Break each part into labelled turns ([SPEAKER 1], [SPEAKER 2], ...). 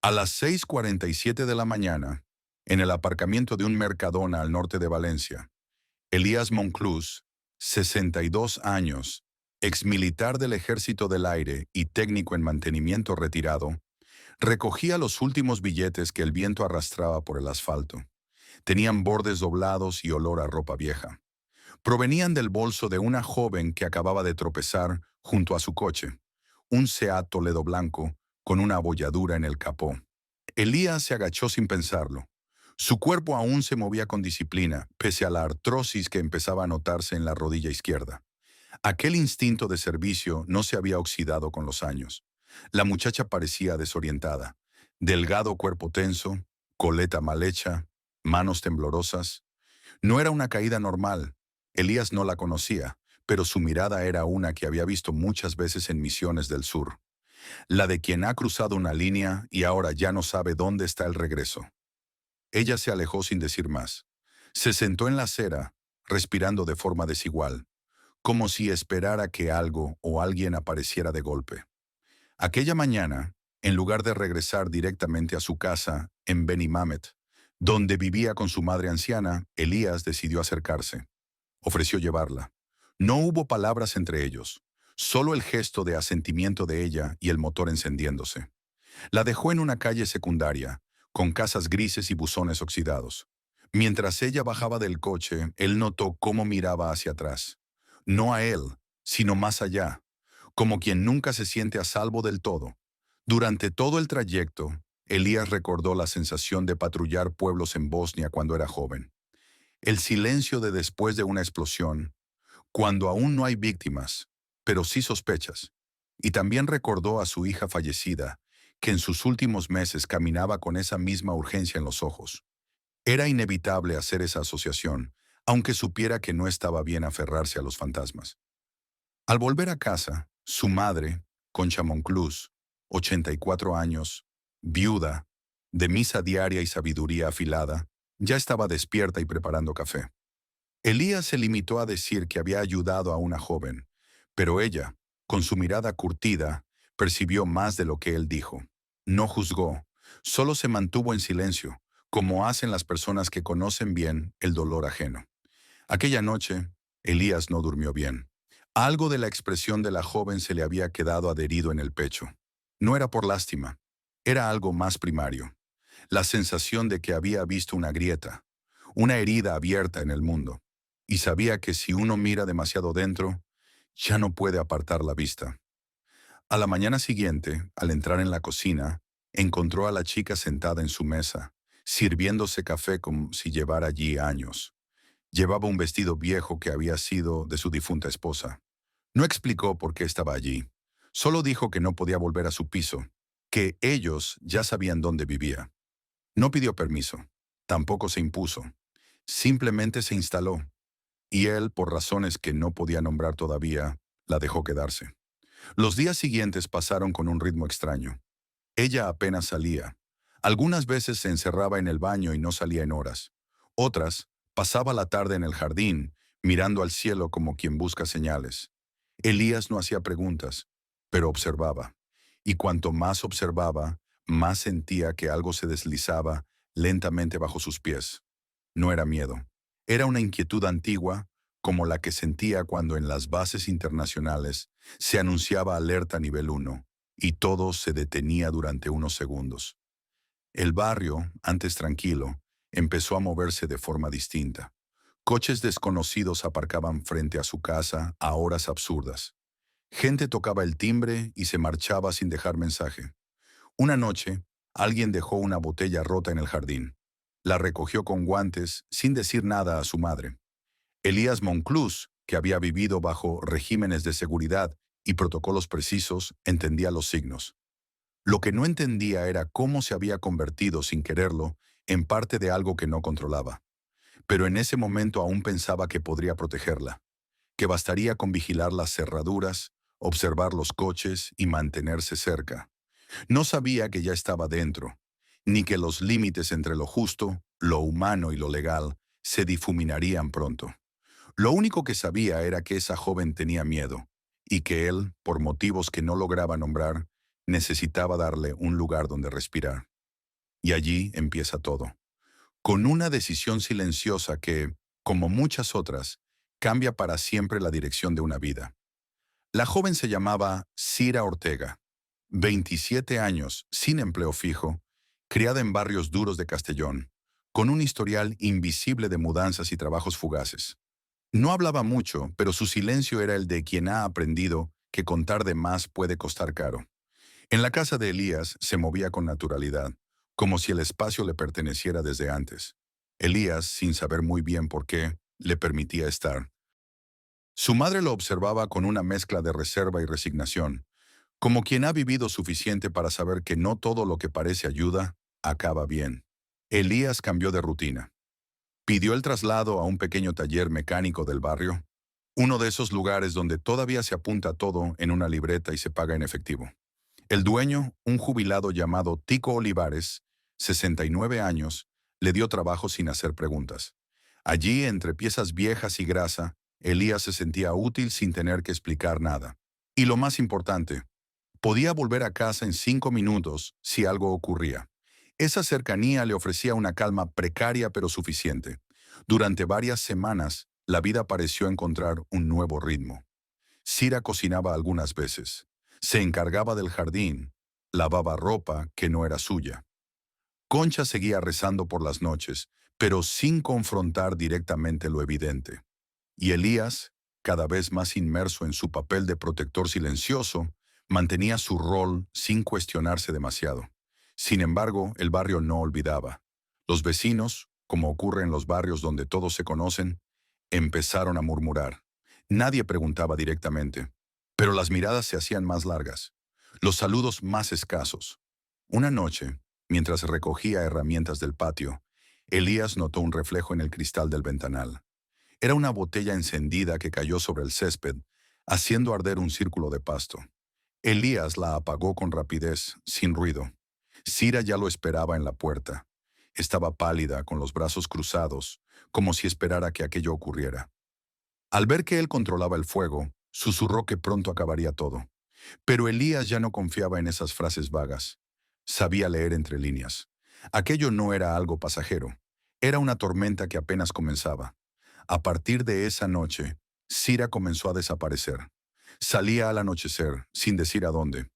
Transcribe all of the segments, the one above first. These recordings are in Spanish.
[SPEAKER 1] A las 6:47 de la mañana, en el aparcamiento de un Mercadona al norte de Valencia, Elías Monclús, 62 años, exmilitar del Ejército del Aire y técnico en mantenimiento retirado, recogía los últimos billetes que el viento arrastraba por el asfalto. Tenían bordes doblados y olor a ropa vieja. Provenían del bolso de una joven que acababa de tropezar junto a su coche, un Seat Toledo blanco con una abolladura en el capó. Elías se agachó sin pensarlo. Su cuerpo aún se movía con disciplina, pese a la artrosis que empezaba a notarse en la rodilla izquierda. Aquel instinto de servicio no se había oxidado con los años. La muchacha parecía desorientada. Delgado cuerpo tenso, coleta mal hecha, manos temblorosas. No era una caída normal. Elías no la conocía, pero su mirada era una que había visto muchas veces en misiones del sur. La de quien ha cruzado una línea y ahora ya no sabe dónde está el regreso. Ella se alejó sin decir más. Se sentó en la acera, respirando de forma desigual, como si esperara que algo o alguien apareciera de golpe. Aquella mañana, en lugar de regresar directamente a su casa en Benimamet, donde vivía con su madre anciana, Elías decidió acercarse. Ofreció llevarla. No hubo palabras entre ellos, solo el gesto de asentimiento de ella y el motor encendiéndose. La dejó en una calle secundaria, con casas grises y buzones oxidados. Mientras ella bajaba del coche, él notó cómo miraba hacia atrás. No a él, sino más allá, como quien nunca se siente a salvo del todo. Durante todo el trayecto, Elías recordó la sensación de patrullar pueblos en Bosnia cuando era joven. El silencio de después de una explosión, cuando aún no hay víctimas, pero sí sospechas. Y también recordó a su hija fallecida, que en sus últimos meses caminaba con esa misma urgencia en los ojos. Era inevitable hacer esa asociación, aunque supiera que no estaba bien aferrarse a los fantasmas. Al volver a casa, su madre, Concha Monclús, 84 años, viuda, de misa diaria y sabiduría afilada, ya estaba despierta y preparando café. Elías se limitó a decir que había ayudado a una joven, pero ella, con su mirada curtida, percibió más de lo que él dijo. No juzgó, solo se mantuvo en silencio, como hacen las personas que conocen bien el dolor ajeno. Aquella noche, Elías no durmió bien. Algo de la expresión de la joven se le había quedado adherido en el pecho. No era por lástima, era algo más primario. La sensación de que había visto una grieta, una herida abierta en el mundo, y sabía que si uno mira demasiado dentro, ya no puede apartar la vista. A la mañana siguiente, al entrar en la cocina, encontró a la chica sentada en su mesa, sirviéndose café como si llevara allí años. Llevaba un vestido viejo que había sido de su difunta esposa. No explicó por qué estaba allí. Solo dijo que no podía volver a su piso, que ellos ya sabían dónde vivía. No pidió permiso, tampoco se impuso. Simplemente se instaló, y él, por razones que no podía nombrar todavía, la dejó quedarse. Los días siguientes pasaron con un ritmo extraño. Ella apenas salía. Algunas veces se encerraba en el baño y no salía en horas. Otras, pasaba la tarde en el jardín, mirando al cielo como quien busca señales. Elías no hacía preguntas, pero observaba. Y cuanto más observaba, más sentía que algo se deslizaba lentamente bajo sus pies. No era miedo. Era una inquietud antigua, como la que sentía cuando en las bases internacionales se anunciaba alerta nivel 1 y todo se detenía durante unos segundos. El barrio, antes tranquilo, empezó a moverse de forma distinta. Coches desconocidos aparcaban frente a su casa a horas absurdas. Gente tocaba el timbre y se marchaba sin dejar mensaje. Una noche, alguien dejó una botella rota en el jardín. La recogió con guantes, sin decir nada a su madre. Elías Monclús, que había vivido bajo regímenes de seguridad y protocolos precisos, entendía los signos. Lo que no entendía era cómo se había convertido, sin quererlo, en parte de algo que no controlaba. Pero en ese momento aún pensaba que podría protegerla, que bastaría con vigilar las cerraduras, observar los coches y mantenerse cerca. No sabía que ya estaba dentro, ni que los límites entre lo justo, lo humano y lo legal se difuminarían pronto. Lo único que sabía era que esa joven tenía miedo, y que él, por motivos que no lograba nombrar, necesitaba darle un lugar donde respirar. Y allí empieza todo. Con una decisión silenciosa que, como muchas otras, cambia para siempre la dirección de una vida. La joven se llamaba Cira Ortega, 27 años, sin empleo fijo, criada en barrios duros de Castellón, con un historial invisible de mudanzas y trabajos fugaces. No hablaba mucho, pero su silencio era el de quien ha aprendido que contar de más puede costar caro. En la casa de Elías se movía con naturalidad, como si el espacio le perteneciera desde antes. Elías, sin saber muy bien por qué, le permitía estar. Su madre lo observaba con una mezcla de reserva y resignación, como quien ha vivido suficiente para saber que no todo lo que parece ayuda acaba bien. Elías cambió de rutina. Pidió el traslado a un pequeño taller mecánico del barrio, uno de esos lugares donde todavía se apunta todo en una libreta y se paga en efectivo. El dueño, un jubilado llamado Tico Olivares, 69 años, le dio trabajo sin hacer preguntas. Allí, entre piezas viejas y grasa, Elías se sentía útil sin tener que explicar nada. Y lo más importante, podía volver a casa en 5 minutos si algo ocurría. Esa cercanía le ofrecía una calma precaria pero suficiente. Durante varias semanas, la vida pareció encontrar un nuevo ritmo. Cira cocinaba algunas veces. Se encargaba del jardín. Lavaba ropa que no era suya. Concha seguía rezando por las noches, pero sin confrontar directamente lo evidente. Y Elías, cada vez más inmerso en su papel de protector silencioso, mantenía su rol sin cuestionarse demasiado. Sin embargo, el barrio no olvidaba. Los vecinos, como ocurre en los barrios donde todos se conocen, empezaron a murmurar. Nadie preguntaba directamente, pero las miradas se hacían más largas, los saludos más escasos. Una noche, mientras recogía herramientas del patio, Elías notó un reflejo en el cristal del ventanal. Era una botella encendida que cayó sobre el césped, haciendo arder un círculo de pasto. Elías la apagó con rapidez, sin ruido. Cira ya lo esperaba en la puerta. Estaba pálida, con los brazos cruzados, como si esperara que aquello ocurriera. Al ver que él controlaba el fuego, susurró que pronto acabaría todo. Pero Elías ya no confiaba en esas frases vagas. Sabía leer entre líneas. Aquello no era algo pasajero. Era una tormenta que apenas comenzaba. A partir de esa noche, Cira comenzó a desaparecer. Salía al anochecer, sin decir a dónde.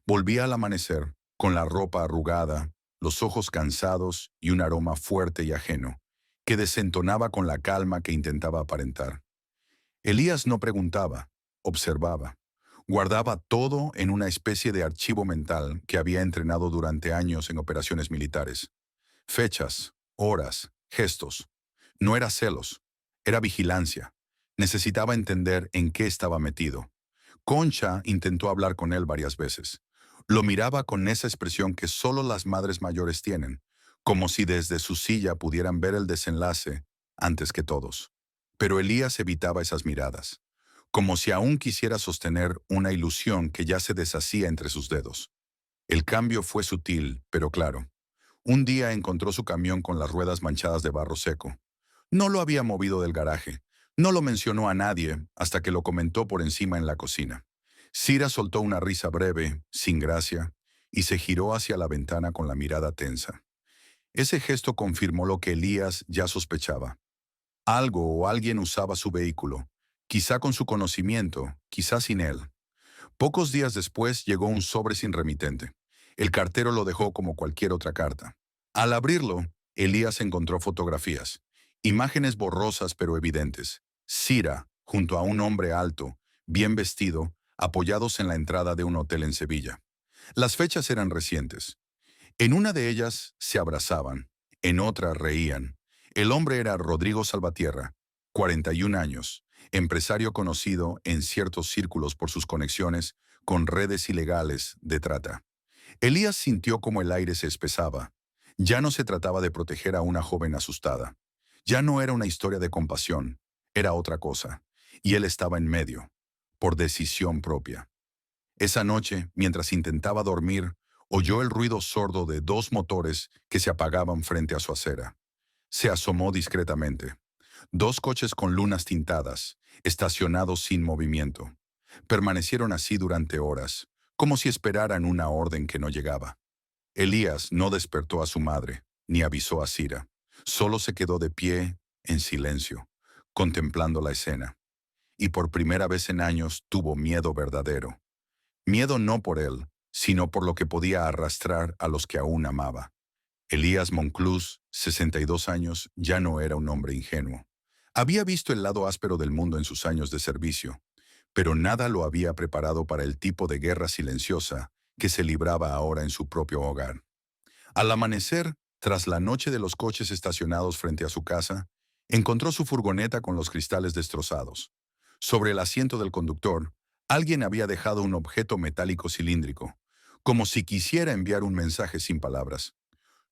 [SPEAKER 1] Volvía al amanecer, con la ropa arrugada, los ojos cansados y un aroma fuerte y ajeno, que desentonaba con la calma que intentaba aparentar. Elías no preguntaba, observaba. Guardaba todo en una especie de archivo mental que había entrenado durante años en operaciones militares. Fechas, horas, gestos. No era celos, era vigilancia. Necesitaba entender en qué estaba metido. Concha intentó hablar con él varias veces. Lo miraba con esa expresión que solo las madres mayores tienen, como si desde su silla pudieran ver el desenlace antes que todos. Pero Elías evitaba esas miradas, como si aún quisiera sostener una ilusión que ya se deshacía entre sus dedos. El cambio fue sutil, pero claro. Un día encontró su camión con las ruedas manchadas de barro seco. No lo había movido del garaje. No lo mencionó a nadie hasta que lo comentó por encima en la cocina. Cira soltó una risa breve, sin gracia, y se giró hacia la ventana con la mirada tensa. Ese gesto confirmó lo que Elías ya sospechaba. Algo o alguien usaba su vehículo, quizá con su conocimiento, quizá sin él. Pocos días después llegó un sobre sin remitente. El cartero lo dejó como cualquier otra carta. Al abrirlo, Elías encontró fotografías, imágenes borrosas pero evidentes. Cira, junto a un hombre alto, bien vestido, apoyados en la entrada de un hotel en Sevilla. Las fechas eran recientes. En una de ellas se abrazaban, en otra reían. El hombre era Rodrigo Salvatierra, 41 años, empresario conocido en ciertos círculos por sus conexiones con redes ilegales de trata. Elías sintió como el aire se espesaba. Ya no se trataba de proteger a una joven asustada. Ya no era una historia de compasión, era otra cosa. Y él estaba en medio, por decisión propia. Esa noche, mientras intentaba dormir, oyó el ruido sordo de dos motores que se apagaban frente a su acera. Se asomó discretamente. Dos coches con lunas tintadas, estacionados sin movimiento. Permanecieron así durante horas, como si esperaran una orden que no llegaba. Elías no despertó a su madre, ni avisó a Sira. Solo se quedó de pie, en silencio, contemplando la escena. Y por primera vez en años tuvo miedo verdadero. Miedo no por él, sino por lo que podía arrastrar a los que aún amaba. Elías Monclús, 62 años, ya no era un hombre ingenuo. Había visto el lado áspero del mundo en sus años de servicio, pero nada lo había preparado para el tipo de guerra silenciosa que se libraba ahora en su propio hogar. Al amanecer, tras la noche de los coches estacionados frente a su casa, encontró su furgoneta con los cristales destrozados. Sobre el asiento del conductor, alguien había dejado un objeto metálico cilíndrico, como si quisiera enviar un mensaje sin palabras.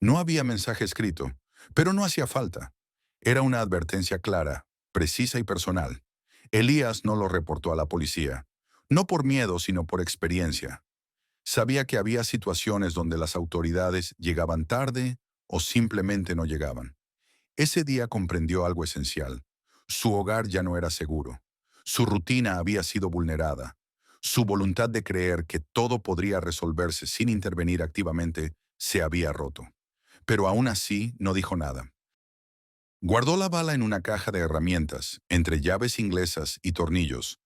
[SPEAKER 1] No había mensaje escrito, pero no hacía falta. Era una advertencia clara, precisa y personal. Elías no lo reportó a la policía, no por miedo, sino por experiencia. Sabía que había situaciones donde las autoridades llegaban tarde o simplemente no llegaban. Ese día comprendió algo esencial. Su hogar ya no era seguro. Su rutina había sido vulnerada. Su voluntad de creer que todo podría resolverse sin intervenir activamente se había roto. Pero aún así no dijo nada. Guardó la bala en una caja de herramientas, entre llaves inglesas y tornillos,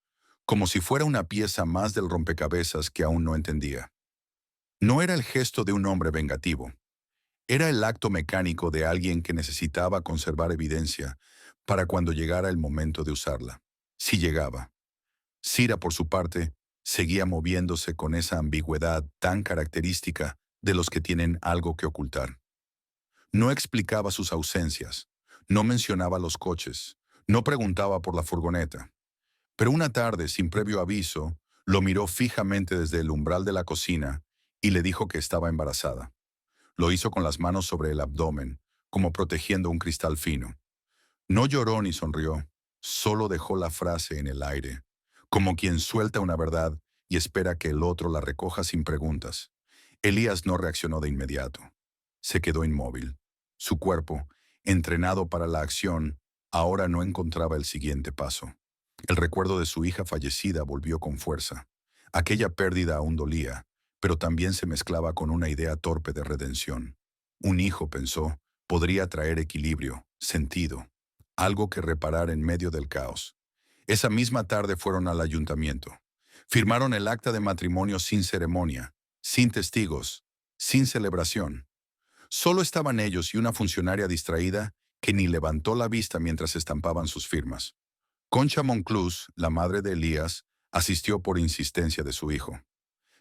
[SPEAKER 1] como si fuera una pieza más del rompecabezas que aún no entendía. No era el gesto de un hombre vengativo. Era el acto mecánico de alguien que necesitaba conservar evidencia para cuando llegara el momento de usarla. Si llegaba. Sira, por su parte, seguía moviéndose con esa ambigüedad tan característica de los que tienen algo que ocultar. No explicaba sus ausencias, no mencionaba los coches, no preguntaba por la furgoneta. Pero una tarde, sin previo aviso, lo miró fijamente desde el umbral de la cocina y le dijo que estaba embarazada. Lo hizo con las manos sobre el abdomen, como protegiendo un cristal fino. No lloró ni sonrió, solo dejó la frase en el aire, como quien suelta una verdad y espera que el otro la recoja sin preguntas. Elías no reaccionó de inmediato. Se quedó inmóvil. Su cuerpo, entrenado para la acción, ahora no encontraba el siguiente paso. El recuerdo de su hija fallecida volvió con fuerza. Aquella pérdida aún dolía, pero también se mezclaba con una idea torpe de redención. Un hijo, pensó, podría traer equilibrio, sentido, algo que reparar en medio del caos. Esa misma tarde fueron al ayuntamiento. Firmaron el acta de matrimonio sin ceremonia, sin testigos, sin celebración. Solo estaban ellos y una funcionaria distraída que ni levantó la vista mientras estampaban sus firmas. Concha Monclús, la madre de Elías, asistió por insistencia de su hijo.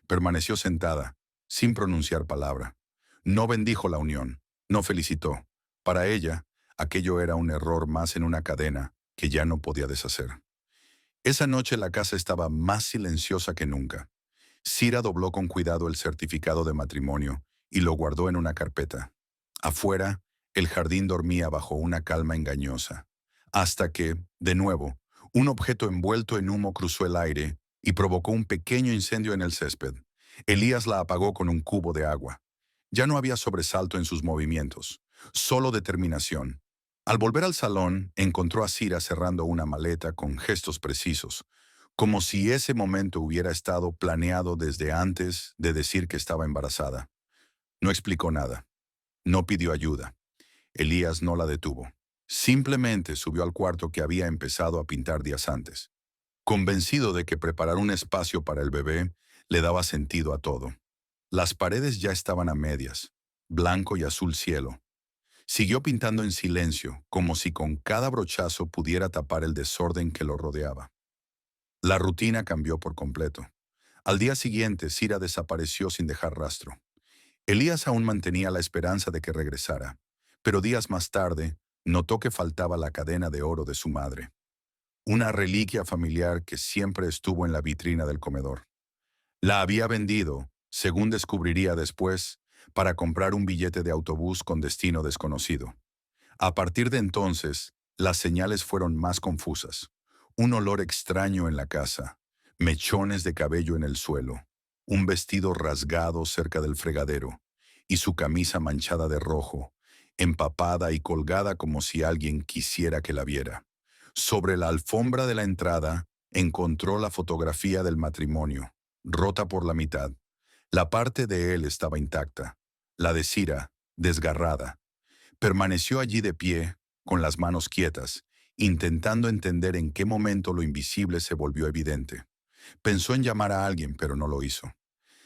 [SPEAKER 1] Permaneció sentada, sin pronunciar palabra. No bendijo la unión, no felicitó. Para ella, aquello era un error más en una cadena que ya no podía deshacer. Esa noche la casa estaba más silenciosa que nunca. Sira dobló con cuidado el certificado de matrimonio y lo guardó en una carpeta. Afuera, el jardín dormía bajo una calma engañosa, hasta que, de nuevo, un objeto envuelto en humo cruzó el aire y provocó un pequeño incendio en el césped. Elías la apagó con un cubo de agua. Ya no había sobresalto en sus movimientos, solo determinación. Al volver al salón, encontró a Sira cerrando una maleta con gestos precisos, como si ese momento hubiera estado planeado desde antes de decir que estaba embarazada. No explicó nada. No pidió ayuda. Elías no la detuvo. Simplemente subió al cuarto que había empezado a pintar días antes, convencido de que preparar un espacio para el bebé le daba sentido a todo. Las paredes ya estaban a medias, blanco y azul cielo. Siguió pintando en silencio, como si con cada brochazo pudiera tapar el desorden que lo rodeaba. La rutina cambió por completo. Al día siguiente, Sira desapareció sin dejar rastro. Elías aún mantenía la esperanza de que regresara, pero días más tarde notó que faltaba la cadena de oro de su madre, una reliquia familiar que siempre estuvo en la vitrina del comedor. La había vendido, según descubriría después, para comprar un billete de autobús con destino desconocido. A partir de entonces, las señales fueron más confusas. Un olor extraño en la casa, mechones de cabello en el suelo, un vestido rasgado cerca del fregadero, y su camisa manchada de rojo, empapada y colgada como si alguien quisiera que la viera. Sobre la alfombra de la entrada, encontró la fotografía del matrimonio, rota por la mitad. La parte de él estaba intacta, la de Sira, desgarrada. Permaneció allí de pie, con las manos quietas, intentando entender en qué momento lo invisible se volvió evidente. Pensó en llamar a alguien, pero no lo hizo.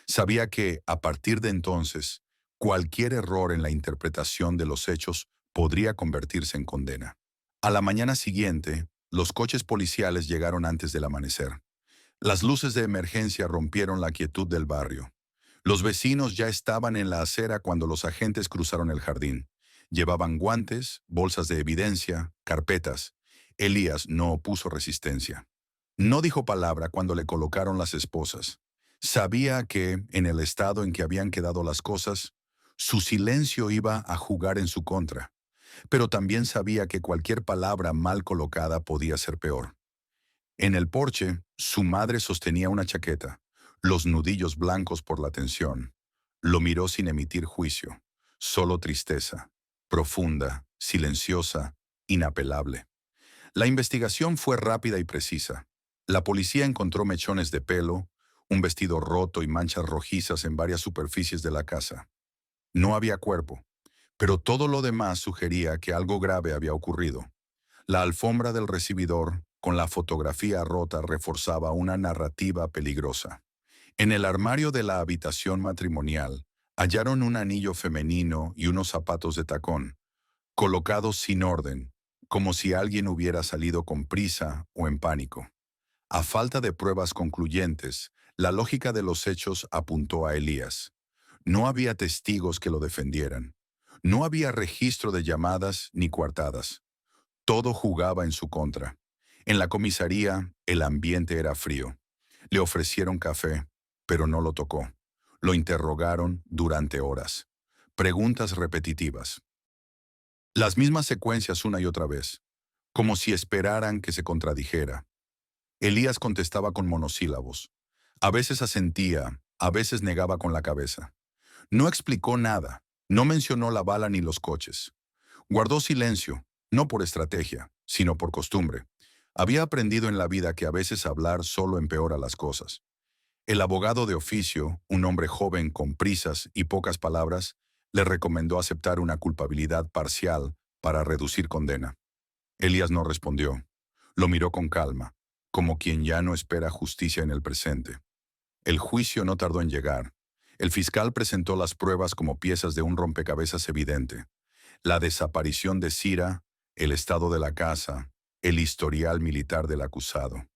[SPEAKER 1] Sabía que, a partir de entonces, cualquier error en la interpretación de los hechos podría convertirse en condena. A la mañana siguiente, los coches policiales llegaron antes del amanecer. Las luces de emergencia rompieron la quietud del barrio. Los vecinos ya estaban en la acera cuando los agentes cruzaron el jardín. Llevaban guantes, bolsas de evidencia, carpetas. Elías no opuso resistencia. No dijo palabra cuando le colocaron las esposas. Sabía que, en el estado en que habían quedado las cosas, su silencio iba a jugar en su contra, pero también sabía que cualquier palabra mal colocada podía ser peor. En el porche, su madre sostenía una chaqueta, los nudillos blancos por la tensión. Lo miró sin emitir juicio, solo tristeza, profunda, silenciosa, inapelable. La investigación fue rápida y precisa. La policía encontró mechones de pelo, un vestido roto y manchas rojizas en varias superficies de la casa. No había cuerpo, pero todo lo demás sugería que algo grave había ocurrido. La alfombra del recibidor, con la fotografía rota, reforzaba una narrativa peligrosa. En el armario de la habitación matrimonial, hallaron un anillo femenino y unos zapatos de tacón, colocados sin orden, como si alguien hubiera salido con prisa o en pánico. A falta de pruebas concluyentes, la lógica de los hechos apuntó a Elías. No había testigos que lo defendieran. No había registro de llamadas ni coartadas. Todo jugaba en su contra. En la comisaría, el ambiente era frío. Le ofrecieron café, pero no lo tocó. Lo interrogaron durante horas. Preguntas repetitivas. Las mismas secuencias una y otra vez, como si esperaran que se contradijera. Elías contestaba con monosílabos. A veces asentía, a veces negaba con la cabeza. No explicó nada, no mencionó la bala ni los coches. Guardó silencio, no por estrategia, sino por costumbre. Había aprendido en la vida que a veces hablar solo empeora las cosas. El abogado de oficio, un hombre joven con prisas y pocas palabras, le recomendó aceptar una culpabilidad parcial para reducir condena. Elías no respondió. Lo miró con calma, como quien ya no espera justicia en el presente. El juicio no tardó en llegar. El fiscal presentó las pruebas como piezas de un rompecabezas evidente. La desaparición de Sira, el estado de la casa, el historial militar del acusado.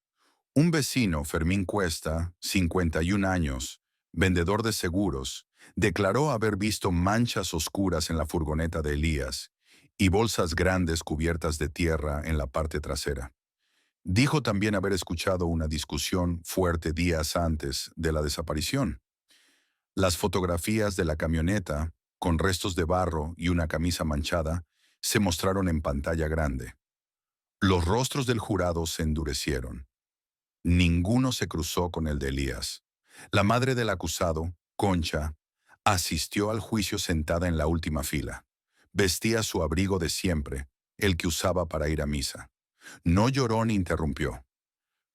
[SPEAKER 1] Un vecino, Fermín Cuesta, 51 años, vendedor de seguros, declaró haber visto manchas oscuras en la furgoneta de Elías y bolsas grandes cubiertas de tierra en la parte trasera. Dijo también haber escuchado una discusión fuerte días antes de la desaparición. Las fotografías de la camioneta, con restos de barro y una camisa manchada, se mostraron en pantalla grande. Los rostros del jurado se endurecieron. Ninguno se cruzó con el de Elías. La madre del acusado, Concha, asistió al juicio sentada en la última fila. Vestía su abrigo de siempre, el que usaba para ir a misa. No lloró ni interrumpió.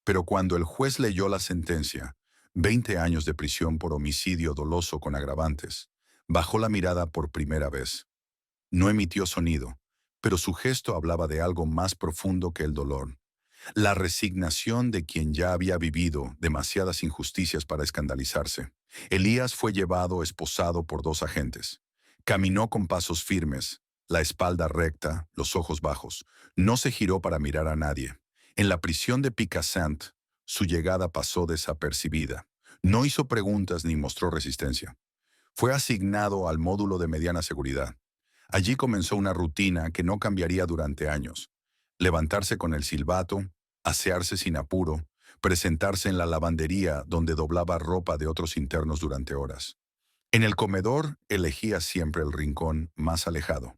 [SPEAKER 1] Pero cuando el juez leyó la sentencia, 20 años de prisión por homicidio doloso con agravantes, bajó la mirada por primera vez. No emitió sonido, pero su gesto hablaba de algo más profundo que el dolor. La resignación de quien ya había vivido demasiadas injusticias para escandalizarse. Elías fue llevado esposado por 2 agentes. Caminó con pasos firmes, la espalda recta, los ojos bajos. No se giró para mirar a nadie. En la prisión de Picassent, su llegada pasó desapercibida. No hizo preguntas ni mostró resistencia. Fue asignado al módulo de mediana seguridad. Allí comenzó una rutina que no cambiaría durante años. Levantarse con el silbato, asearse sin apuro, presentarse en la lavandería donde doblaba ropa de otros internos durante horas. En el comedor elegía siempre el rincón más alejado.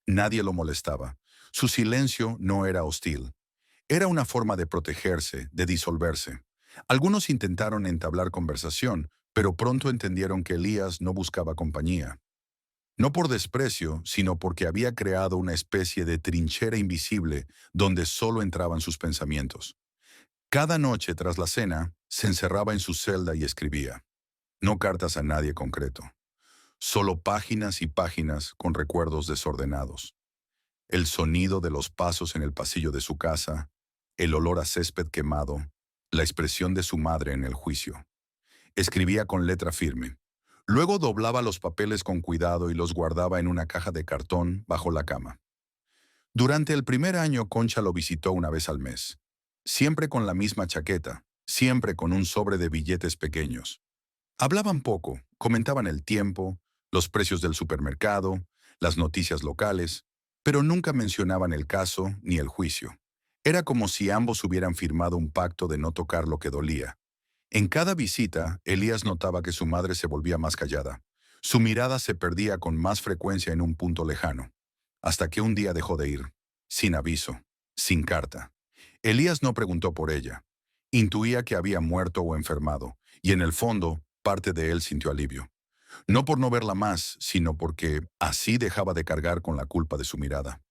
[SPEAKER 1] Nadie lo molestaba. Su silencio no era hostil. Era una forma de protegerse, de disolverse. Algunos intentaron entablar conversación, pero pronto entendieron que Elías no buscaba compañía. No por desprecio, sino porque había creado una especie de trinchera invisible donde solo entraban sus pensamientos. Cada noche tras la cena, se encerraba en su celda y escribía. No cartas a nadie concreto. Solo páginas y páginas con recuerdos desordenados. El sonido de los pasos en el pasillo de su casa, el olor a césped quemado, la expresión de su madre en el juicio. Escribía con letra firme. Luego doblaba los papeles con cuidado y los guardaba en una caja de cartón bajo la cama. Durante el primer año, Concha lo visitó una vez al mes. Siempre con la misma chaqueta, siempre con un sobre de billetes pequeños. Hablaban poco, comentaban el tiempo, los precios del supermercado, las noticias locales, pero nunca mencionaban el caso ni el juicio. Era como si ambos hubieran firmado un pacto de no tocar lo que dolía. En cada visita, Elías notaba que su madre se volvía más callada. Su mirada se perdía con más frecuencia en un punto lejano, hasta que un día dejó de ir, sin aviso, sin carta. Elías no preguntó por ella. Intuía que había muerto o enfermado, y en el fondo, parte de él sintió alivio. No por no verla más, sino porque así dejaba de cargar con la culpa de su mirada.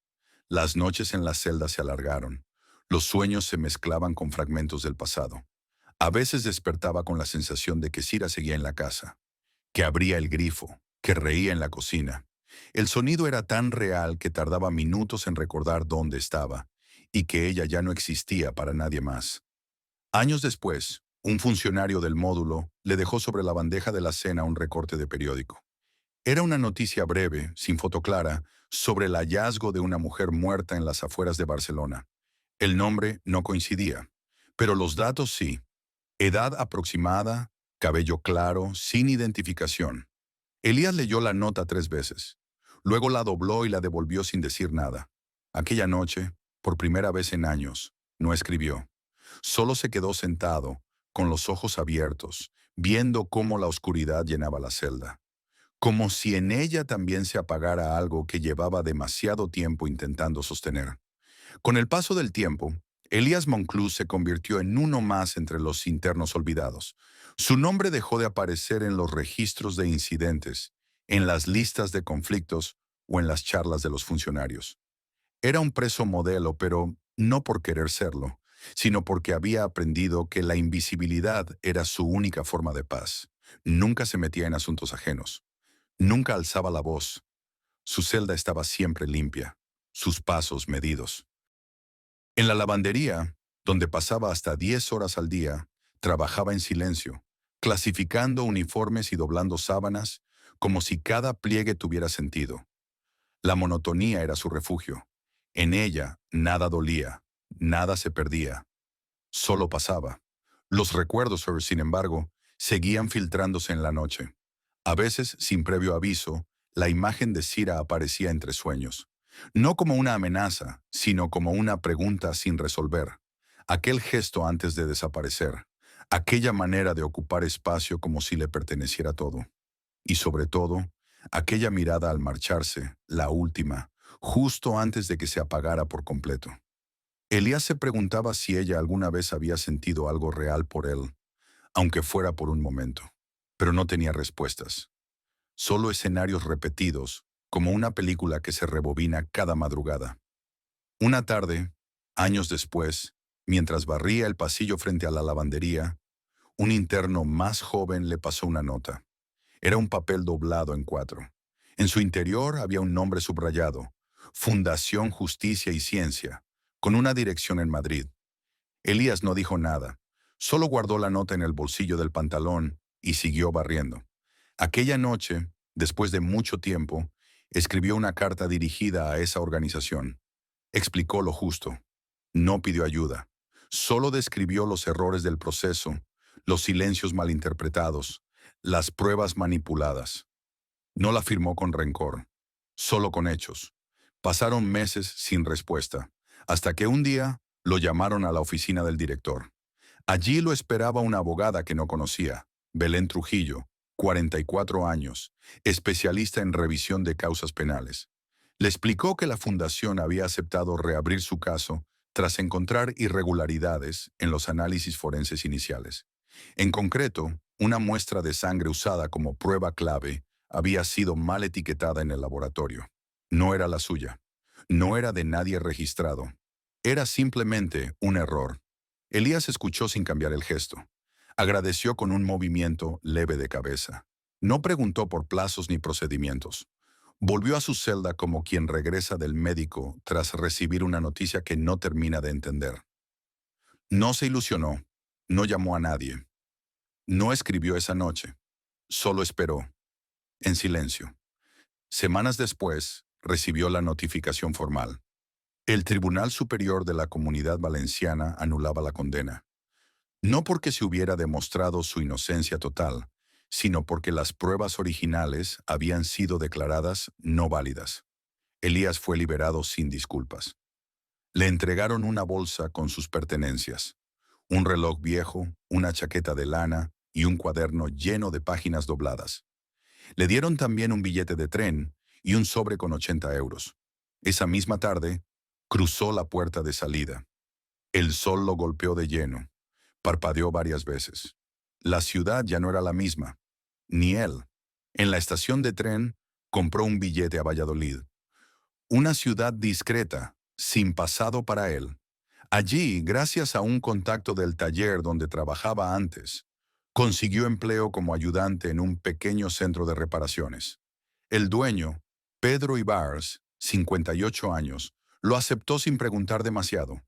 [SPEAKER 1] Las noches en la celda se alargaron. Los sueños se mezclaban con fragmentos del pasado. A veces despertaba con la sensación de que Cira seguía en la casa, que abría el grifo, que reía en la cocina. El sonido era tan real que tardaba minutos en recordar dónde estaba, y que ella ya no existía para nadie más. Años después, un funcionario del módulo le dejó sobre la bandeja de la cena un recorte de periódico. Era una noticia breve, sin foto clara, sobre el hallazgo de una mujer muerta en las afueras de Barcelona. El nombre no coincidía, pero los datos sí. Edad aproximada, cabello claro, sin identificación. Elías leyó la nota 3 veces. Luego la dobló y la devolvió sin decir nada. Aquella noche, por primera vez en años, no escribió. Solo se quedó sentado, con los ojos abiertos, viendo cómo la oscuridad llenaba la celda. Como si en ella también se apagara algo que llevaba demasiado tiempo intentando sostener. Con el paso del tiempo, Elías Monclús se convirtió en uno más entre los internos olvidados. Su nombre dejó de aparecer en los registros de incidentes, en las listas de conflictos o en las charlas de los funcionarios. Era un preso modelo, pero no por querer serlo, sino porque había aprendido que la invisibilidad era su única forma de paz. Nunca se metía en asuntos ajenos. Nunca alzaba la voz. Su celda estaba siempre limpia, sus pasos medidos. En la lavandería, donde pasaba hasta 10 horas al día, trabajaba en silencio, clasificando uniformes y doblando sábanas como si cada pliegue tuviera sentido. La monotonía era su refugio. En ella nada dolía, nada se perdía, solo pasaba. Los recuerdos, sin embargo, seguían filtrándose en la noche. A veces, sin previo aviso, la imagen de Cira aparecía entre sueños. No como una amenaza, sino como una pregunta sin resolver. Aquel gesto antes de desaparecer. Aquella manera de ocupar espacio como si le perteneciera todo. Y sobre todo, aquella mirada al marcharse, la última, justo antes de que se apagara por completo. Elías se preguntaba si ella alguna vez había sentido algo real por él, aunque fuera por un momento. Pero no tenía respuestas. Solo escenarios repetidos, como una película que se rebobina cada madrugada. Una tarde, años después, mientras barría el pasillo frente a la lavandería, un interno más joven le pasó una nota. Era un papel doblado en 4. En su interior había un nombre subrayado, Fundación Justicia y Ciencia, con una dirección en Madrid. Elías no dijo nada, solo guardó la nota en el bolsillo del pantalón y siguió barriendo. Aquella noche, después de mucho tiempo, escribió una carta dirigida a esa organización. Explicó lo justo. No pidió ayuda. Solo describió los errores del proceso, los silencios malinterpretados, las pruebas manipuladas. No la firmó con rencor, solo con hechos. Pasaron meses sin respuesta, hasta que un día lo llamaron a la oficina del director. Allí lo esperaba una abogada que no conocía, Belén Trujillo, 44 años, especialista en revisión de causas penales. Le explicó que la fundación había aceptado reabrir su caso tras encontrar irregularidades en los análisis forenses iniciales. En concreto, una muestra de sangre usada como prueba clave había sido mal etiquetada en el laboratorio. No era la suya. No era de nadie registrado. Era simplemente un error. Elías escuchó sin cambiar el gesto. Agradeció con un movimiento leve de cabeza. No preguntó por plazos ni procedimientos. Volvió a su celda como quien regresa del médico tras recibir una noticia que no termina de entender. No se ilusionó, no llamó a nadie, no escribió esa noche, solo esperó, en silencio. Semanas después, recibió la notificación formal. El Tribunal Superior de la Comunidad Valenciana anulaba la condena. No porque se hubiera demostrado su inocencia total, sino porque las pruebas originales habían sido declaradas no válidas. Elías fue liberado sin disculpas. Le entregaron una bolsa con sus pertenencias, un reloj viejo, una chaqueta de lana y un cuaderno lleno de páginas dobladas. Le dieron también un billete de tren y un sobre con 80 euros. Esa misma tarde, cruzó la puerta de salida. El sol lo golpeó de lleno. Parpadeó varias veces. La ciudad ya no era la misma, ni él. En la estación de tren, compró un billete a Valladolid. Una ciudad discreta, sin pasado para él. Allí, gracias a un contacto del taller donde trabajaba antes, consiguió empleo como ayudante en un pequeño centro de reparaciones. El dueño, Pedro Ibars, 58 años, lo aceptó sin preguntar demasiado.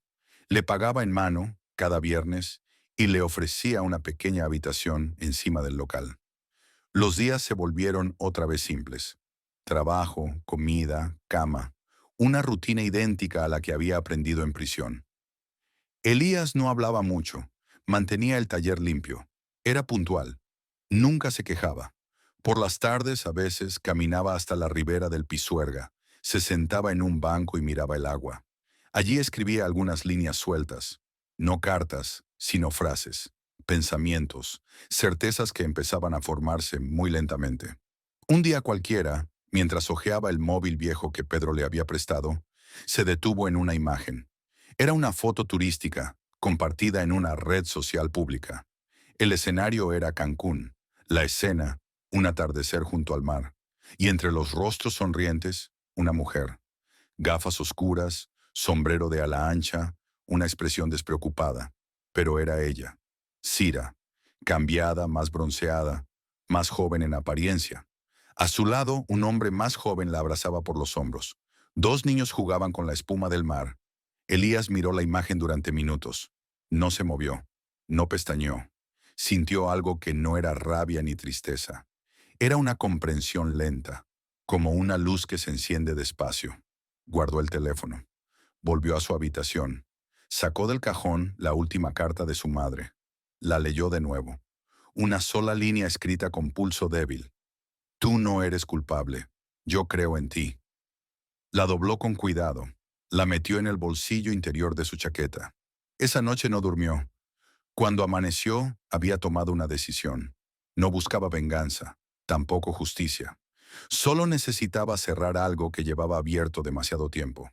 [SPEAKER 1] Le pagaba en mano, cada viernes, y le ofrecía una pequeña habitación encima del local. Los días se volvieron otra vez simples. Trabajo, comida, cama, una rutina idéntica a la que había aprendido en prisión. Elías no hablaba mucho, mantenía el taller limpio, era puntual, nunca se quejaba. Por las tardes a veces caminaba hasta la ribera del Pisuerga, se sentaba en un banco y miraba el agua. Allí escribía algunas líneas sueltas, no cartas, sino frases, pensamientos, certezas que empezaban a formarse muy lentamente. Un día cualquiera, mientras hojeaba el móvil viejo que Pedro le había prestado, se detuvo en una imagen. Era una foto turística, compartida en una red social pública. El escenario era Cancún, la escena, un atardecer junto al mar, y entre los rostros sonrientes, una mujer. Gafas oscuras, sombrero de ala ancha, una expresión despreocupada. Pero era ella, Cira, cambiada, más bronceada, más joven en apariencia. A su lado, un hombre más joven la abrazaba por los hombros. Dos niños jugaban con la espuma del mar. Elías miró la imagen durante minutos. No se movió, no pestañeó. Sintió algo que no era rabia ni tristeza. Era una comprensión lenta, como una luz que se enciende despacio. Guardó el teléfono. Volvió a su habitación. Sacó del cajón la última carta de su madre. La leyó de nuevo. Una sola línea escrita con pulso débil. Tú no eres culpable. Yo creo en ti. La dobló con cuidado. La metió en el bolsillo interior de su chaqueta. Esa noche no durmió. Cuando amaneció, había tomado una decisión. No buscaba venganza, tampoco justicia. Solo necesitaba cerrar algo que llevaba abierto demasiado tiempo.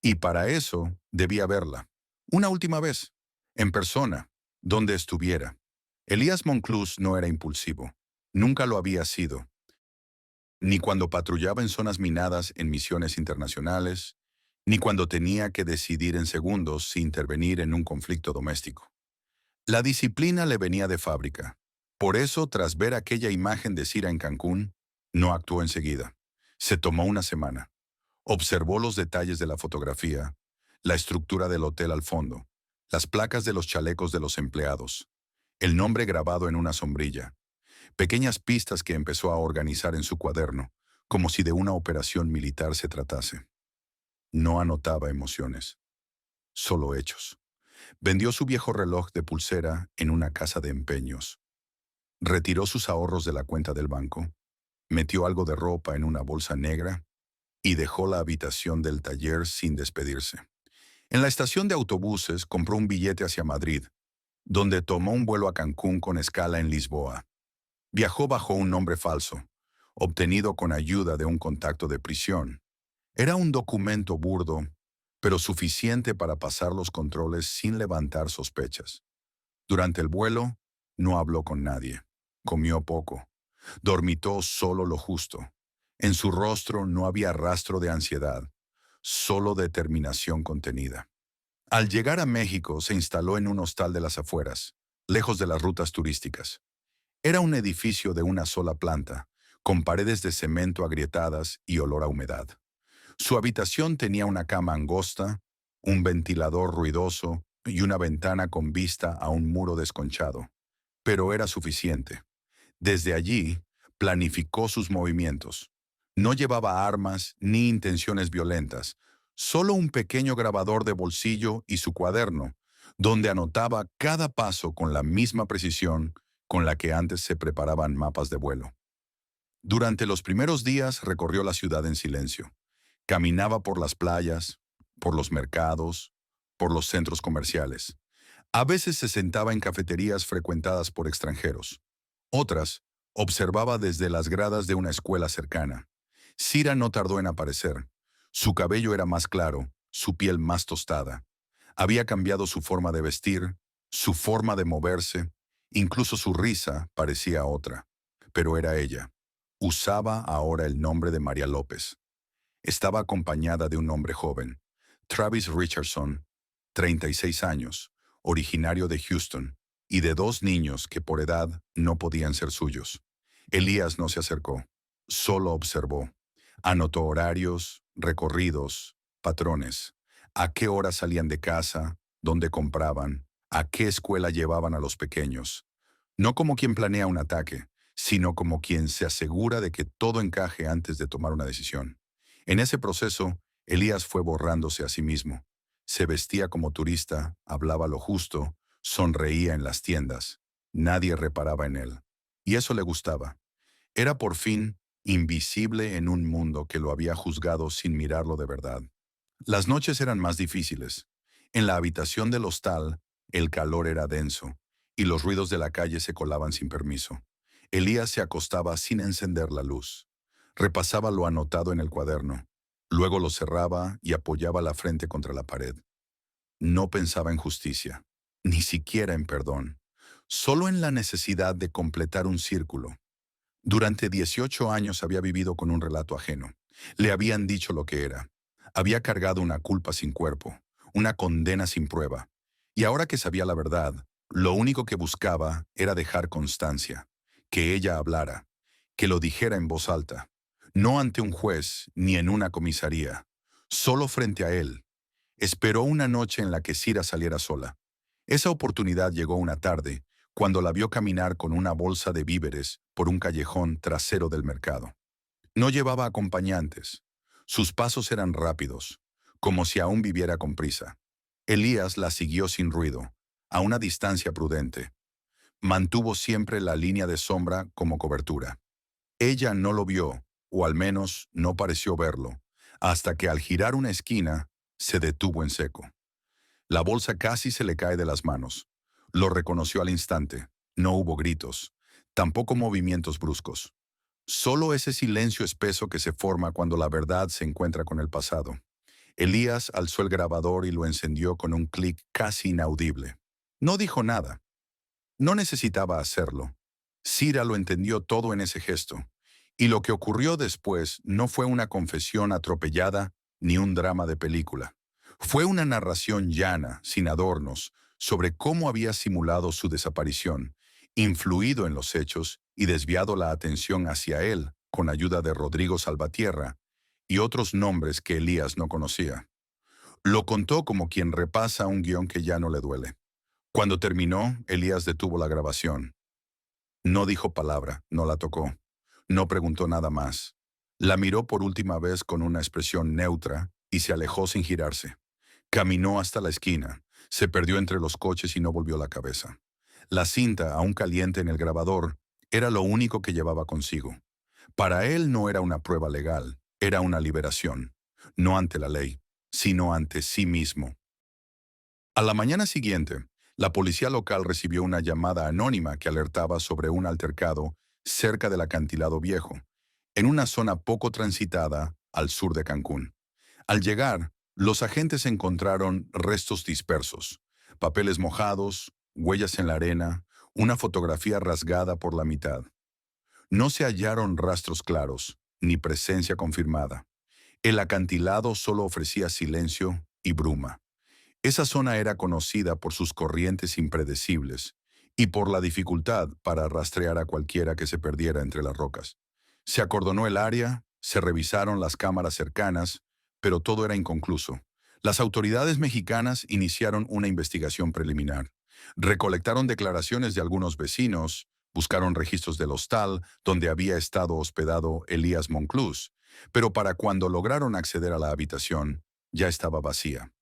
[SPEAKER 1] Y para eso debía verla. Una última vez, en persona, donde estuviera. Elías Monclús no era impulsivo. Nunca lo había sido. Ni cuando patrullaba en zonas minadas en misiones internacionales, ni cuando tenía que decidir en segundos si intervenir en un conflicto doméstico. La disciplina le venía de fábrica. Por eso, tras ver aquella imagen de Cira en Cancún, no actuó enseguida. Se tomó una semana. Observó los detalles de la fotografía, la estructura del hotel al fondo, las placas de los chalecos de los empleados, el nombre grabado en una sombrilla, pequeñas pistas que empezó a organizar en su cuaderno, como si de una operación militar se tratase. No anotaba emociones, solo hechos. Vendió su viejo reloj de pulsera en una casa de empeños. Retiró sus ahorros de la cuenta del banco, metió algo de ropa en una bolsa negra y dejó la habitación del taller sin despedirse. En la estación de autobuses compró un billete hacia Madrid, donde tomó un vuelo a Cancún con escala en Lisboa. Viajó bajo un nombre falso, obtenido con ayuda de un contacto de prisión. Era un documento burdo, pero suficiente para pasar los controles sin levantar sospechas. Durante el vuelo, no habló con nadie. Comió poco. Dormitó solo lo justo. En su rostro no había rastro de ansiedad, solo determinación contenida. Al llegar a México, se instaló en un hostal de las afueras, lejos de las rutas turísticas. Era un edificio de una sola planta, con paredes de cemento agrietadas y olor a humedad. Su habitación tenía una cama angosta, un ventilador ruidoso y una ventana con vista a un muro desconchado. Pero era suficiente. Desde allí, planificó sus movimientos. No llevaba armas ni intenciones violentas, solo un pequeño grabador de bolsillo y su cuaderno, donde anotaba cada paso con la misma precisión con la que antes se preparaban mapas de vuelo. Durante los primeros días recorrió la ciudad en silencio. Caminaba por las playas, por los mercados, por los centros comerciales. A veces se sentaba en cafeterías frecuentadas por extranjeros. Otras, observaba desde las gradas de una escuela cercana. Cira no tardó en aparecer. Su cabello era más claro, su piel más tostada. Había cambiado su forma de vestir, su forma de moverse, incluso su risa parecía otra. Pero era ella. Usaba ahora el nombre de María López. Estaba acompañada de un hombre joven, Travis Richardson, 36 años, originario de Houston, y de dos niños que por edad no podían ser suyos. Elías no se acercó, solo observó. Anotó horarios, recorridos, patrones. A qué hora salían de casa, dónde compraban, a qué escuela llevaban a los pequeños. No como quien planea un ataque, sino como quien se asegura de que todo encaje antes de tomar una decisión. En ese proceso, Elías fue borrándose a sí mismo. Se vestía como turista, hablaba lo justo, sonreía en las tiendas. Nadie reparaba en él. Y eso le gustaba. Era por fin invisible en un mundo que lo había juzgado sin mirarlo de verdad. Las noches eran más difíciles. En la habitación del hostal, el calor era denso, y los ruidos de la calle se colaban sin permiso. Elías se acostaba sin encender la luz. Repasaba lo anotado en el cuaderno. Luego lo cerraba y apoyaba la frente contra la pared. No pensaba en justicia, ni siquiera en perdón, solo en la necesidad de completar un círculo. Durante 18 años había vivido con un relato ajeno. Le habían dicho lo que era. Había cargado una culpa sin cuerpo, una condena sin prueba. Y ahora que sabía la verdad, lo único que buscaba era dejar constancia, que ella hablara, que lo dijera en voz alta, no ante un juez ni en una comisaría, solo frente a él. Esperó una noche en la que Cira saliera sola. Esa oportunidad llegó una tarde, cuando la vio caminar con una bolsa de víveres por un callejón trasero del mercado. No llevaba acompañantes. Sus pasos eran rápidos, como si aún viviera con prisa. Elías la siguió sin ruido, a una distancia prudente. Mantuvo siempre la línea de sombra como cobertura. Ella no lo vio, o al menos no pareció verlo, hasta que al girar una esquina, se detuvo en seco. La bolsa casi se le cae de las manos. Lo reconoció al instante. No hubo gritos, tampoco movimientos bruscos. Solo ese silencio espeso que se forma cuando la verdad se encuentra con el pasado. Elías alzó el grabador y lo encendió con un clic casi inaudible. No dijo nada. No necesitaba hacerlo. Cira lo entendió todo en ese gesto. Y lo que ocurrió después no fue una confesión atropellada ni un drama de película. Fue una narración llana, sin adornos, sobre cómo había simulado su desaparición, influido en los hechos y desviado la atención hacia él con ayuda de Rodrigo Salvatierra y otros nombres que Elías no conocía. Lo contó como quien repasa un guión que ya no le duele. Cuando terminó, Elías detuvo la grabación. No dijo palabra, no la tocó, no preguntó nada más. La miró por última vez con una expresión neutra y se alejó sin girarse. Caminó hasta la esquina, se perdió entre los coches y no volvió la cabeza. La cinta, aún caliente en el grabador, era lo único que llevaba consigo. Para él no era una prueba legal, era una liberación, no ante la ley, sino ante sí mismo. A la mañana siguiente, la policía local recibió una llamada anónima que alertaba sobre un altercado cerca del acantilado viejo, en una zona poco transitada al sur de Cancún. Al llegar, los agentes encontraron restos dispersos, papeles mojados, huellas en la arena, una fotografía rasgada por la mitad. No se hallaron rastros claros, ni presencia confirmada. El acantilado solo ofrecía silencio y bruma. Esa zona era conocida por sus corrientes impredecibles y por la dificultad para rastrear a cualquiera que se perdiera entre las rocas. Se acordonó el área, se revisaron las cámaras cercanas, pero todo era inconcluso. Las autoridades mexicanas iniciaron una investigación preliminar. Recolectaron declaraciones de algunos vecinos, buscaron registros del hostal donde había estado hospedado Elías Monclús, pero para cuando lograron acceder a la habitación, ya estaba vacía.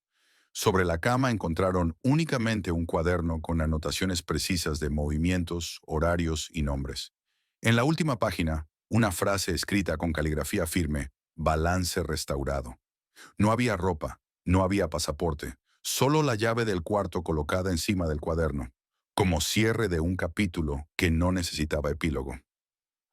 [SPEAKER 1] Sobre la cama encontraron únicamente un cuaderno con anotaciones precisas de movimientos, horarios y nombres. En la última página, una frase escrita con caligrafía firme: balance restaurado. No había ropa, no había pasaporte, solo la llave del cuarto colocada encima del cuaderno, como cierre de un capítulo que no necesitaba epílogo.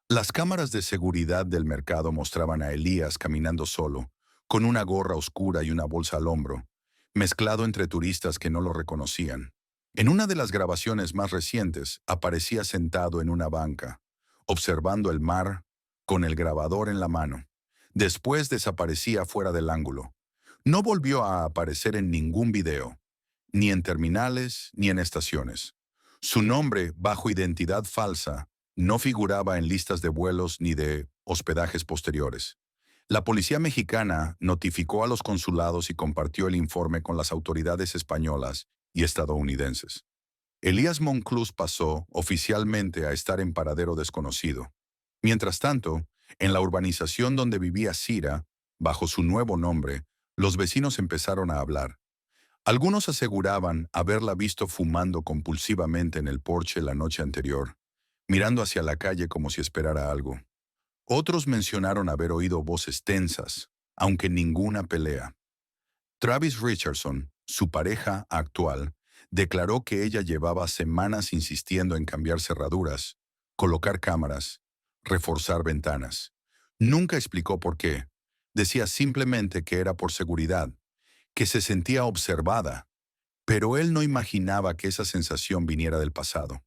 [SPEAKER 1] Las cámaras de seguridad del mercado mostraban a Elías caminando solo, con una gorra oscura y una bolsa al hombro, mezclado entre turistas que no lo reconocían. En una de las grabaciones más recientes aparecía sentado en una banca, observando el mar, con el grabador en la mano. Después desaparecía fuera del ángulo. No volvió a aparecer en ningún video, ni en terminales ni en estaciones. Su nombre, bajo identidad falsa, no figuraba en listas de vuelos ni de hospedajes posteriores. La policía mexicana notificó a los consulados y compartió el informe con las autoridades españolas y estadounidenses. Elías Monclús pasó oficialmente a estar en paradero desconocido. Mientras tanto, en la urbanización donde vivía Cira, bajo su nuevo nombre, los vecinos empezaron a hablar. Algunos aseguraban haberla visto fumando compulsivamente en el porche la noche anterior, mirando hacia la calle como si esperara algo. Otros mencionaron haber oído voces tensas, aunque ninguna pelea. Travis Richardson, su pareja actual, declaró que ella llevaba semanas insistiendo en cambiar cerraduras, colocar cámaras, reforzar ventanas. Nunca explicó por qué. Decía simplemente que era por seguridad, que se sentía observada, pero él no imaginaba que esa sensación viniera del pasado.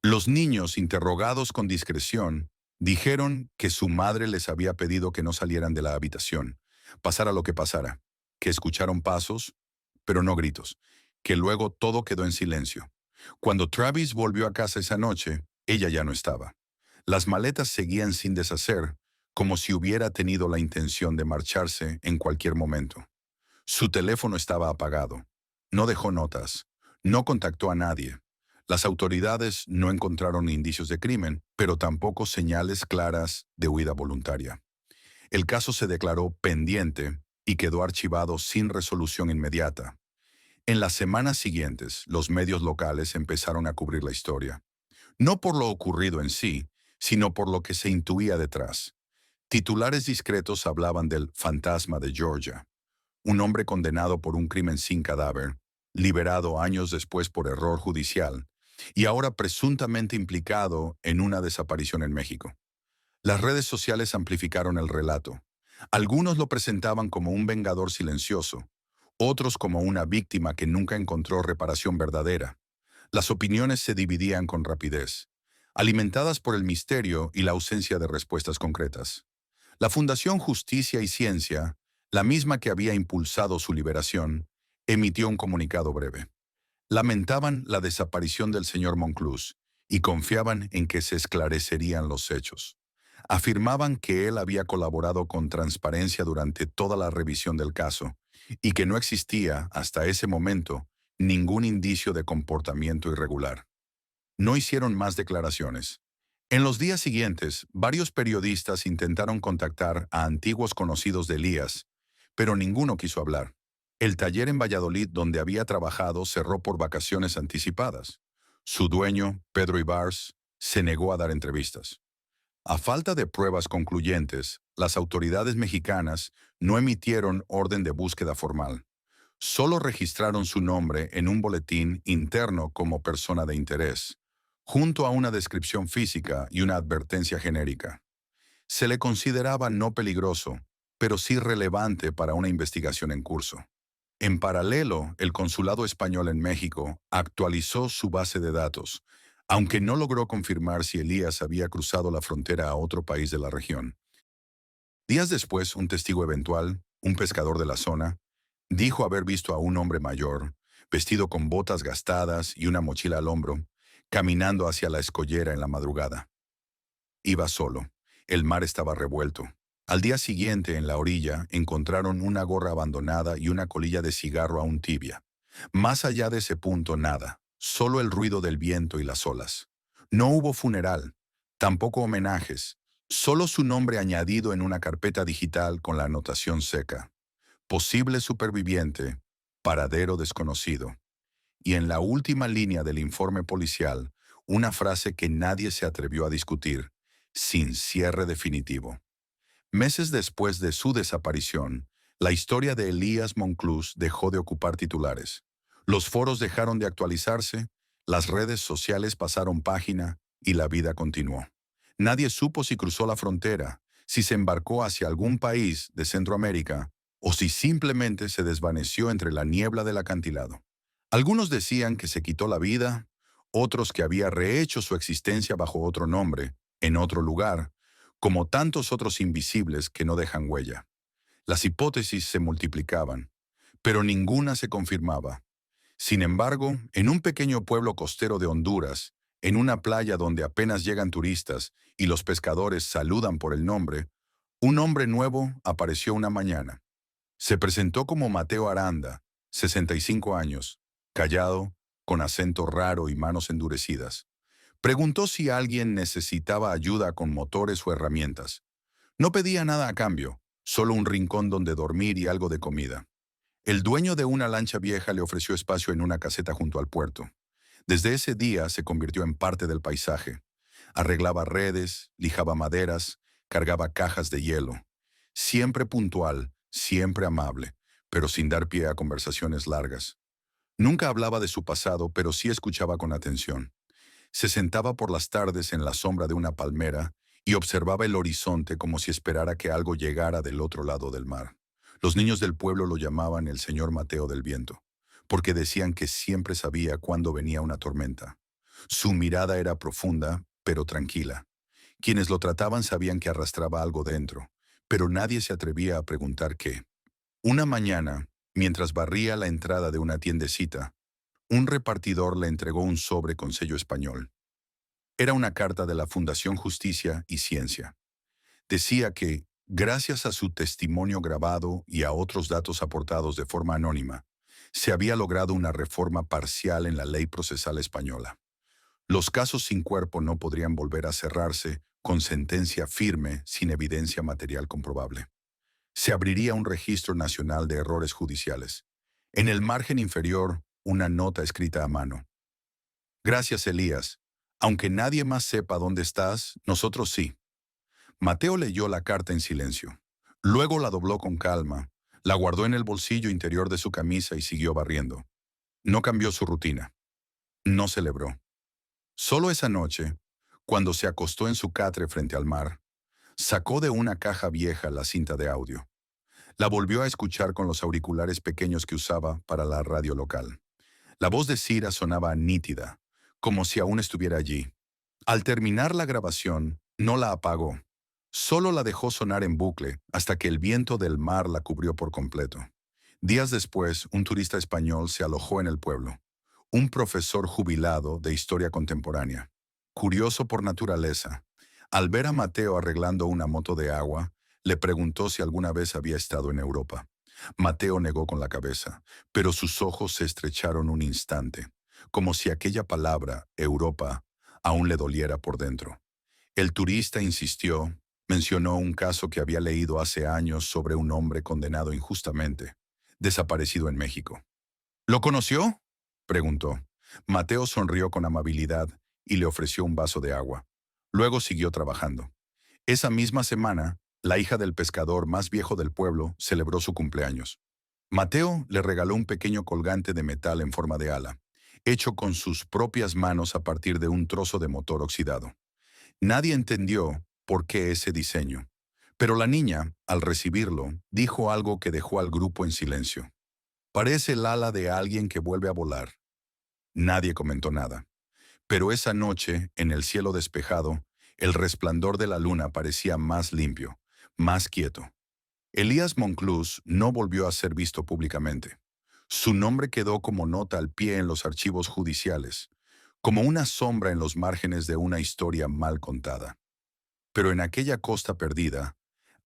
[SPEAKER 1] Los niños, interrogados con discreción, dijeron que su madre les había pedido que no salieran de la habitación, pasara lo que pasara, que escucharon pasos, pero no gritos, que luego todo quedó en silencio. Cuando Travis volvió a casa esa noche, ella ya no estaba. Las maletas seguían sin deshacer, como si hubiera tenido la intención de marcharse en cualquier momento. Su teléfono estaba apagado. No dejó notas. No contactó a nadie. Las autoridades no encontraron indicios de crimen, pero tampoco señales claras de huida voluntaria. El caso se declaró pendiente y quedó archivado sin resolución inmediata. En las semanas siguientes, los medios locales empezaron a cubrir la historia. No por lo ocurrido en sí, sino por lo que se intuía detrás. Titulares discretos hablaban del fantasma de Georgia, un hombre condenado por un crimen sin cadáver, liberado años después por error judicial, y ahora presuntamente implicado en una desaparición en México. Las redes sociales amplificaron el relato. Algunos lo presentaban como un vengador silencioso, otros como una víctima que nunca encontró reparación verdadera. Las opiniones se dividían con rapidez, alimentadas por el misterio y la ausencia de respuestas concretas. La Fundación Justicia y Ciencia, la misma que había impulsado su liberación, emitió un comunicado breve. Lamentaban la desaparición del señor Monclús y confiaban en que se esclarecerían los hechos. Afirmaban que él había colaborado con transparencia durante toda la revisión del caso y que no existía, hasta ese momento, ningún indicio de comportamiento irregular. No hicieron más declaraciones. En los días siguientes, varios periodistas intentaron contactar a antiguos conocidos de Elías, pero ninguno quiso hablar. El taller en Valladolid donde había trabajado cerró por vacaciones anticipadas. Su dueño, Pedro Ibars, se negó a dar entrevistas. A falta de pruebas concluyentes, las autoridades mexicanas no emitieron orden de búsqueda formal. Solo registraron su nombre en un boletín interno como persona de interés, junto a una descripción física y una advertencia genérica. Se le consideraba no peligroso, pero sí relevante para una investigación en curso. En paralelo, el Consulado Español en México actualizó su base de datos, aunque no logró confirmar si Elías había cruzado la frontera a otro país de la región. Días después, un testigo eventual, un pescador de la zona, dijo haber visto a un hombre mayor, vestido con botas gastadas y una mochila al hombro, caminando hacia la escollera en la madrugada. Iba solo. El mar estaba revuelto. Al día siguiente, en la orilla, encontraron una gorra abandonada y una colilla de cigarro aún tibia. Más allá de ese punto, nada. Solo el ruido del viento y las olas. No hubo funeral, tampoco homenajes. Solo su nombre añadido en una carpeta digital con la anotación seca. Posible superviviente, paradero desconocido. Y en la última línea del informe policial, una frase que nadie se atrevió a discutir, sin cierre definitivo. Meses después de su desaparición, la historia de Elías Monclús dejó de ocupar titulares. Los foros dejaron de actualizarse, las redes sociales pasaron página y la vida continuó. Nadie supo si cruzó la frontera, si se embarcó hacia algún país de Centroamérica o si simplemente se desvaneció entre la niebla del acantilado. Algunos decían que se quitó la vida, otros que había rehecho su existencia bajo otro nombre, en otro lugar, como tantos otros invisibles que no dejan huella. Las hipótesis se multiplicaban, pero ninguna se confirmaba. Sin embargo, en un pequeño pueblo costero de Honduras, en una playa donde apenas llegan turistas y los pescadores saludan por el nombre, un hombre nuevo apareció una mañana. Se presentó como Mateo Aranda, 65 años, callado, con acento raro y manos endurecidas. Preguntó si alguien necesitaba ayuda con motores o herramientas. No pedía nada a cambio, solo un rincón donde dormir y algo de comida. El dueño de una lancha vieja le ofreció espacio en una caseta junto al puerto. Desde ese día se convirtió en parte del paisaje. Arreglaba redes, lijaba maderas, cargaba cajas de hielo. Siempre puntual, siempre amable, pero sin dar pie a conversaciones largas. Nunca hablaba de su pasado, pero sí escuchaba con atención. Se sentaba por las tardes en la sombra de una palmera y observaba el horizonte como si esperara que algo llegara del otro lado del mar. Los niños del pueblo lo llamaban el señor Mateo del Viento, porque decían que siempre sabía cuándo venía una tormenta. Su mirada era profunda, pero tranquila. Quienes lo trataban sabían que arrastraba algo dentro, pero nadie se atrevía a preguntar qué. Una mañana, mientras barría la entrada de una tiendecita, un repartidor le entregó un sobre con sello español. Era una carta de la Fundación Justicia y Ciencia. Decía que, gracias a su testimonio grabado y a otros datos aportados de forma anónima, se había logrado una reforma parcial en la ley procesal española. Los casos sin cuerpo no podrían volver a cerrarse con sentencia firme sin evidencia material comprobable. Se abriría un registro nacional de errores judiciales. En el margen inferior, una nota escrita a mano. Gracias, Elías. Aunque nadie más sepa dónde estás, nosotros sí. Mateo leyó la carta en silencio. Luego la dobló con calma, la guardó en el bolsillo interior de su camisa y siguió barriendo. No cambió su rutina. No celebró. Solo esa noche, cuando se acostó en su catre frente al mar, sacó de una caja vieja la cinta de audio. La volvió a escuchar con los auriculares pequeños que usaba para la radio local. La voz de Cira sonaba nítida, como si aún estuviera allí. Al terminar la grabación, no la apagó. Solo la dejó sonar en bucle hasta que el viento del mar la cubrió por completo. Días después, un turista español se alojó en el pueblo. Un profesor jubilado de historia contemporánea. Curioso por naturaleza, al ver a Mateo arreglando una moto de agua, le preguntó si alguna vez había estado en Europa. Mateo negó con la cabeza, pero sus ojos se estrecharon un instante, como si aquella palabra, Europa, aún le doliera por dentro. El turista insistió, mencionó un caso que había leído hace años sobre un hombre condenado injustamente, desaparecido en México. ¿Lo conoció?, preguntó. Mateo sonrió con amabilidad y le ofreció un vaso de agua. Luego siguió trabajando. Esa misma semana, la hija del pescador más viejo del pueblo celebró su cumpleaños. Mateo le regaló un pequeño colgante de metal en forma de ala, hecho con sus propias manos a partir de un trozo de motor oxidado. Nadie entendió por qué ese diseño, pero la niña, al recibirlo, dijo algo que dejó al grupo en silencio. Parece el ala de alguien que vuelve a volar. Nadie comentó nada. Pero esa noche, en el cielo despejado, el resplandor de la luna parecía más limpio, más quieto. Elías Monclús no volvió a ser visto públicamente. Su nombre quedó como nota al pie en los archivos judiciales, como una sombra en los márgenes de una historia mal contada. Pero en aquella costa perdida,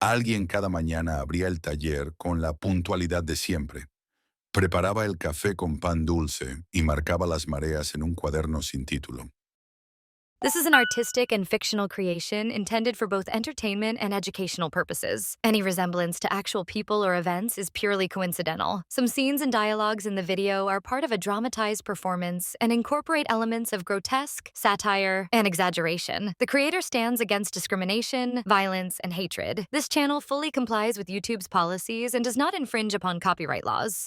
[SPEAKER 1] alguien cada mañana abría el taller con la puntualidad de siempre. Preparaba el café con pan dulce y marcaba las mareas en un cuaderno sin título.
[SPEAKER 2] This is an artistic and fictional creation intended for both entertainment and educational purposes. Any resemblance to actual people or events is purely coincidental. Some scenes and dialogues in the video are part of a dramatized performance and incorporate elements of grotesque, satire, and exaggeration. The creator stands against discrimination, violence, and hatred. This channel fully complies with YouTube's policies and does not infringe upon copyright laws.